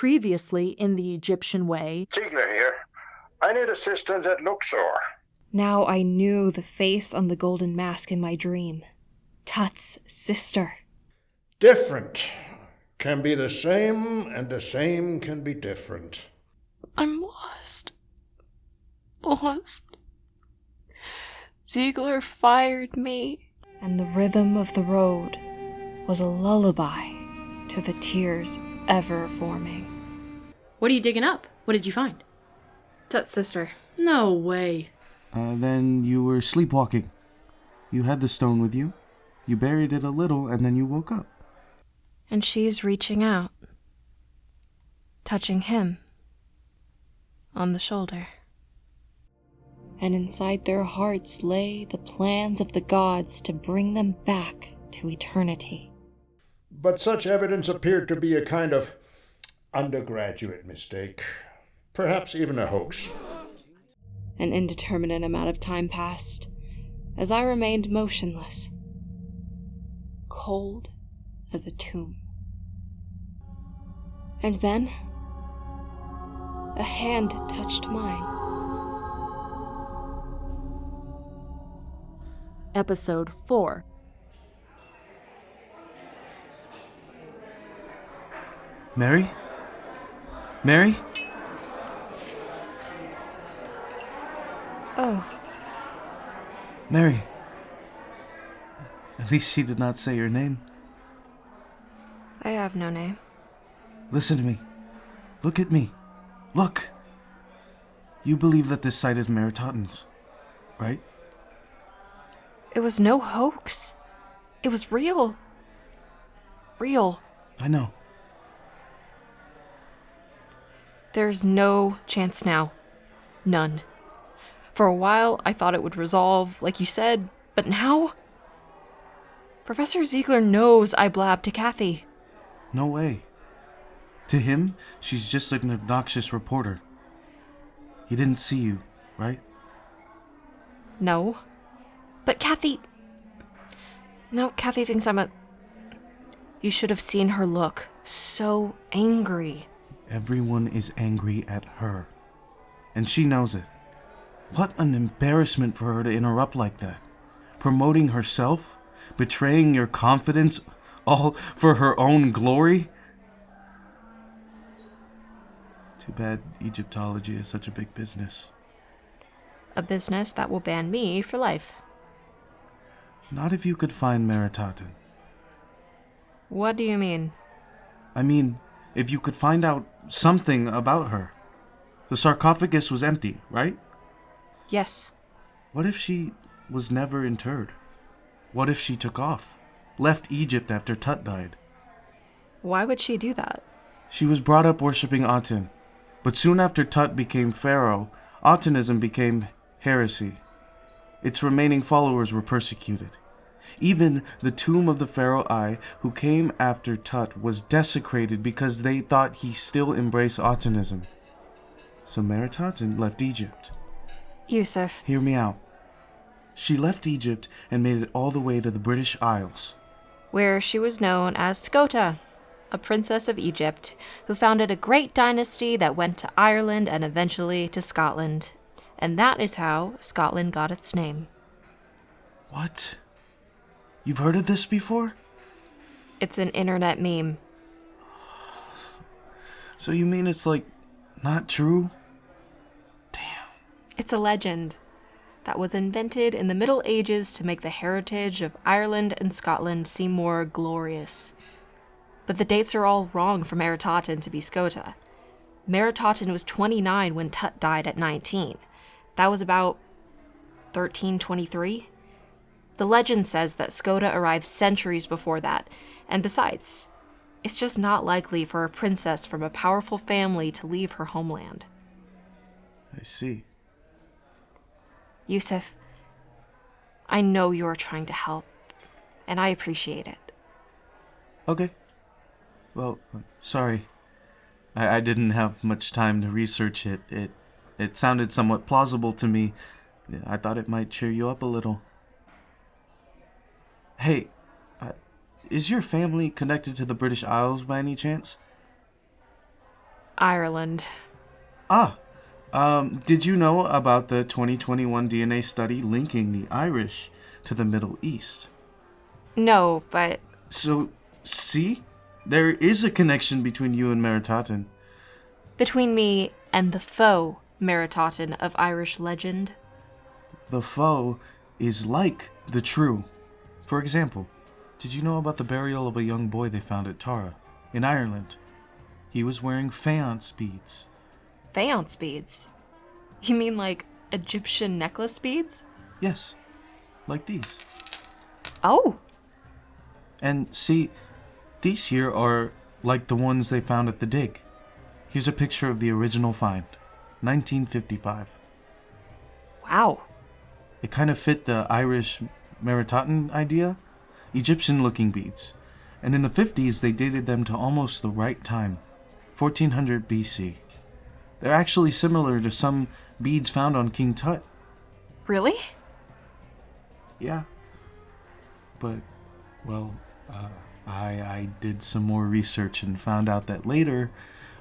Previously in the Egyptian way. Ziegler here. I need assistance at Luxor. Now I knew the face on the golden mask in my dream. Tut's sister. Different can be the same, and the same can be different. I'm lost. Lost. Ziegler fired me. And the rhythm of the road was a lullaby to the tears ever forming. What are you digging up? What did you find? Tut's sister. No way. Then you were sleepwalking. You had the stone with you. You buried it a little, and then you woke up. And she's reaching out, touching him on the shoulder. And inside their hearts lay the plans of the gods to bring them back to eternity. But such evidence appeared to be a kind of undergraduate mistake. Perhaps even a hoax. An indeterminate amount of time passed, as I remained motionless, cold as a tomb. And then, a hand touched mine. Episode 4. Mary? Mary? Oh. Mary. At least she did not say your name. I have no name. Listen to me. Look at me. Look. You believe that this site is Meritaten's, right? It was no hoax. It was real. Real. I know. There's no chance now. None. For a while, I thought it would resolve, like you said, but now? Professor Ziegler knows I blabbed to Kathy. No way. To him, she's just an obnoxious reporter. He didn't see you, right? No. But Kathy... No, Kathy thinks I'm a... You should have seen her look. So angry. Everyone is angry at her. And she knows it. What an embarrassment for her to interrupt like that. Promoting herself? Betraying your confidence? All for her own glory? Too bad Egyptology is such a big business. A business that will ban me for life. Not if you could find Meritaten. What do you mean? I mean, if you could find out something about her. The sarcophagus was empty, right? Yes. What if she was never interred? What if she took off? Left Egypt after Tut died? Why would she do that? She was brought up worshipping Aten. But soon after Tut became pharaoh, Atenism became heresy. Its remaining followers were persecuted. Even the tomb of the pharaoh I, who came after Tut, was desecrated because they thought he still embraced Atenism. So Meritaten left Egypt. Youssef. Hear me out. She left Egypt and made it all the way to the British Isles, where she was known as Scota, a princess of Egypt, who founded a great dynasty that went to Ireland and eventually to Scotland. And that is how Scotland got its name. What? You've heard of this before? It's an internet meme. So you mean it's not true? Damn. It's a legend that was invented in the Middle Ages to make the heritage of Ireland and Scotland seem more glorious. But the dates are all wrong for Meritaten to be Scota. Meritaten was 29 when Tut died at 19. That was about 1323. The legend says that Scota arrived centuries before that, and besides, it's just not likely for a princess from a powerful family to leave her homeland. I see. Youssef, I know you are trying to help, and I appreciate it. Okay. Well, sorry. I didn't have much time to research it. It sounded somewhat plausible to me. I thought it might cheer you up a little. Hey, is your family connected to the British Isles by any chance? Ireland. Did you know about the 2021 DNA study linking the Irish to the Middle East? No, but... So, see? There is a connection between you and Meritaten. between me and the faux Meritaten of Irish legend. The foe is like the true. For example, did you know about the burial of a young boy they found at Tara, in Ireland? He was wearing faience beads. Faience beads? You mean like Egyptian necklace beads? Yes, like these. Oh! And see, these here are like the ones they found at the dig. Here's a picture of the original find, 1955. Wow. It kind of fit the Irish Meritaten idea, Egyptian-looking beads. And in the 50s, they dated them to almost the right time, 1400 BC. They're actually similar to some beads found on King Tut. Really? Yeah. But, well, I did some more research and found out that later,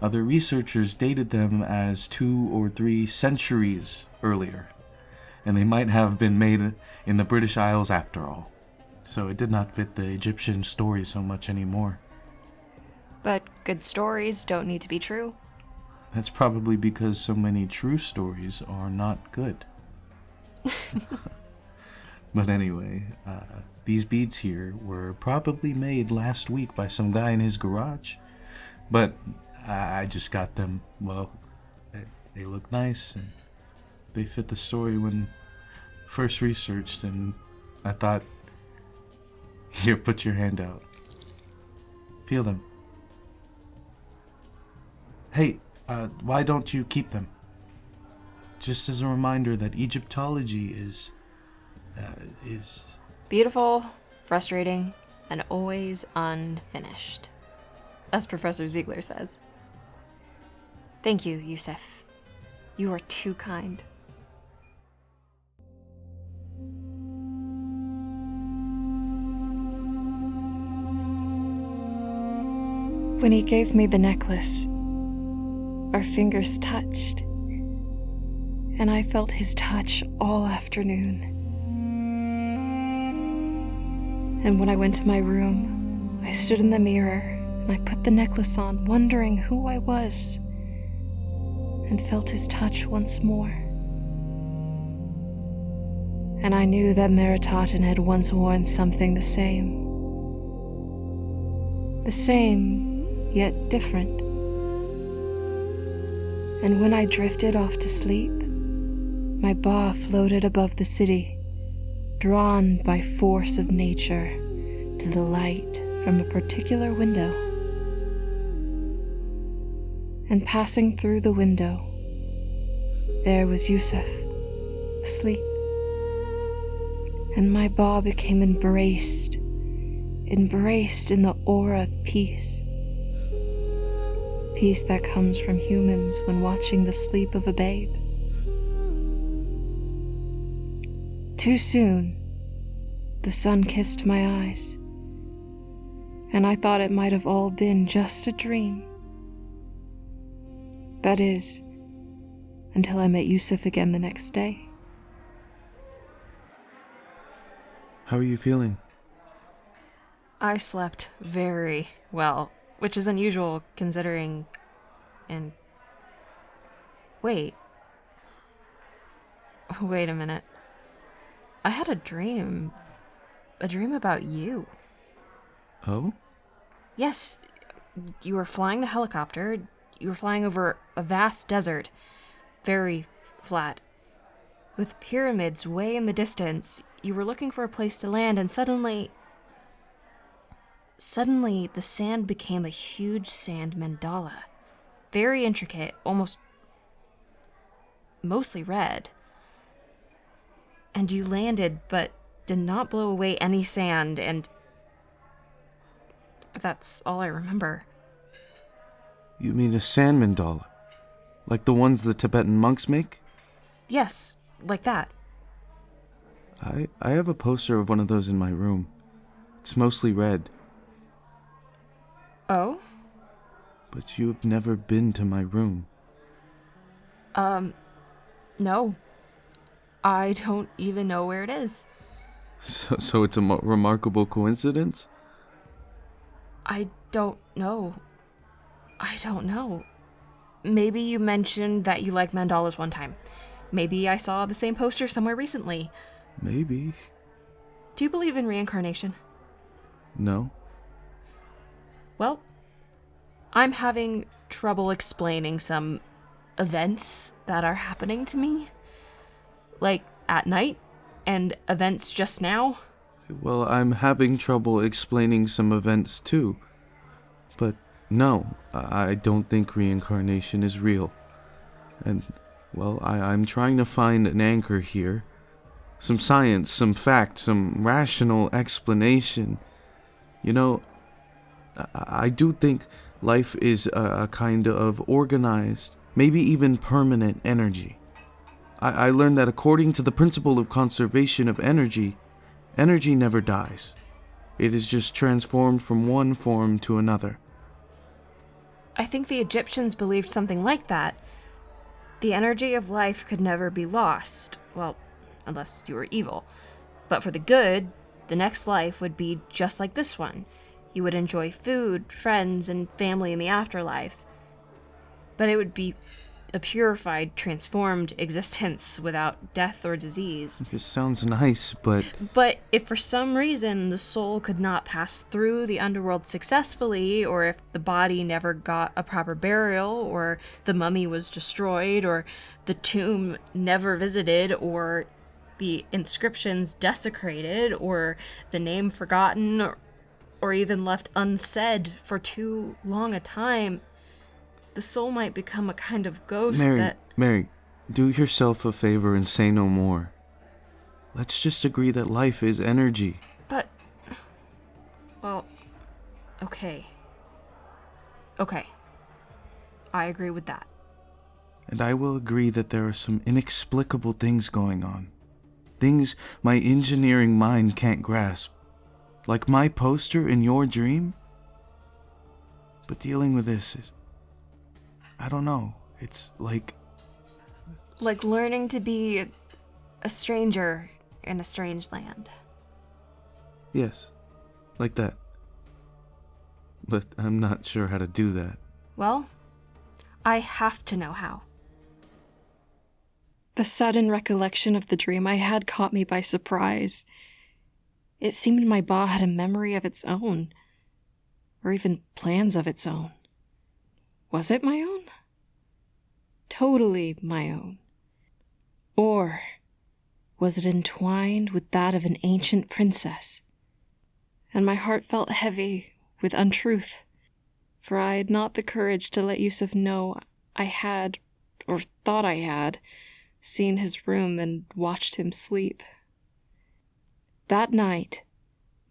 other researchers dated them as 2 or 3 centuries earlier. And they might have been made in the British Isles after all. So it did not fit the Egyptian story so much anymore. But good stories don't need to be true. That's probably because so many true stories are not good. But anyway, these beads here were probably made last week by some guy in his garage. But I just got them, well, they look nice and they fit the story when first researched, and I thought, here, put your hand out. Feel them. Hey, why don't you keep them? Just as a reminder that Egyptology is Beautiful, frustrating, and always unfinished. As Professor Ziegler says. Thank you, Youssef. You are too kind. When he gave me the necklace, our fingers touched, and I felt his touch all afternoon. And when I went to my room, I stood in the mirror and I put the necklace on, wondering who I was, and felt his touch once more. And I knew that Meritaten had once worn something the same. The same, yet different. And when I drifted off to sleep, my ba floated above the city, drawn by force of nature to the light from a particular window. And passing through the window, there was Youssef, asleep. And my ba became embraced in the aura of peace. Peace that comes from humans when watching the sleep of a babe. Too soon, the sun kissed my eyes, and I thought it might have all been just a dream. That is, until I met Youssef again the next day. How are you feeling? I slept very well, which is unusual considering... and... Wait a minute. I had a dream about you. Oh? Yes, you were flying the helicopter. You were flying over a vast desert, very flat, with pyramids way in the distance. You were looking for a place to land, and suddenly the sand became a huge sand mandala. Very intricate, mostly red. And you landed, but did not blow away any sand, but that's all I remember. You mean a sand mandala? Like the ones the Tibetan monks make? Yes, like that. I have a poster of one of those in my room. It's mostly red. Oh? But you've never been to my room. No. I don't even know where it is. So it's a remarkable coincidence? I don't know. Maybe you mentioned that you like mandalas one time. Maybe I saw the same poster somewhere recently. Maybe. Do you believe in reincarnation? No. Well, I'm having trouble explaining some events that are happening to me. Like at night, and events just now. Well, I'm having trouble explaining some events too. But no, I don't think reincarnation is real. And, well, I'm trying to find an anchor here. Some science, some fact, some rational explanation. You know, I do think life is a kind of organized, maybe even permanent energy. I learned that according to the principle of conservation of energy, energy never dies. It is just transformed from one form to another. I think the Egyptians believed something like that. The energy of life could never be lost. Well, unless you were evil. But for the good, the next life would be just like this one. You would enjoy food, friends, and family in the afterlife. But it would be a purified, transformed existence without death or disease. This sounds nice, but... But if for some reason the soul could not pass through the underworld successfully, or if the body never got a proper burial, or the mummy was destroyed, or the tomb never visited, or the inscriptions desecrated, or the name forgotten, or even left unsaid for too long a time, the soul might become a kind of ghost Mary, do yourself a favor and say no more. Let's just agree that life is energy. But... Well... Okay. I agree with that. And I will agree that there are some inexplicable things going on. Things my engineering mind can't grasp. Like my poster in your dream? But dealing with this is... I don't know. It's like... Like learning to be a stranger in a strange land. Yes, like that. But I'm not sure how to do that. Well, I have to know how. The sudden recollection of the dream I had caught me by surprise. It seemed my ba had a memory of its own, or even plans of its own. Was it my own? Totally my own. Or was it entwined with that of an ancient princess? And my heart felt heavy with untruth, for I had not the courage to let Youssef know I had, or thought I had, seen his room and watched him sleep. That night,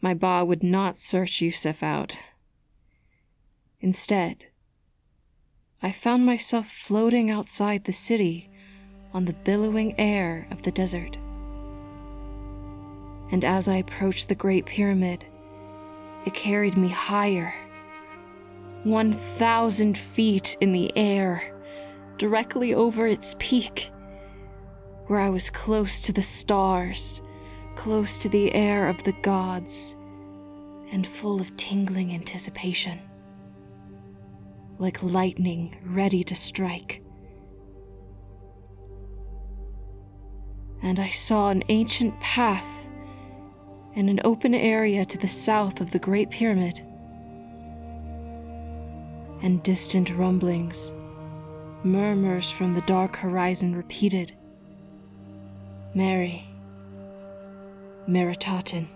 my ba would not search Youssef out. Instead, I found myself floating outside the city on the billowing air of the desert. And as I approached the Great Pyramid, it carried me higher, 1,000 feet in the air, directly over its peak, where I was close to the stars, close to the air of the gods, and full of tingling anticipation. Like lightning ready to strike. And I saw an ancient path and an open area to the south of the Great Pyramid. And distant rumblings, murmurs from the dark horizon repeated, Mary, Meritaten.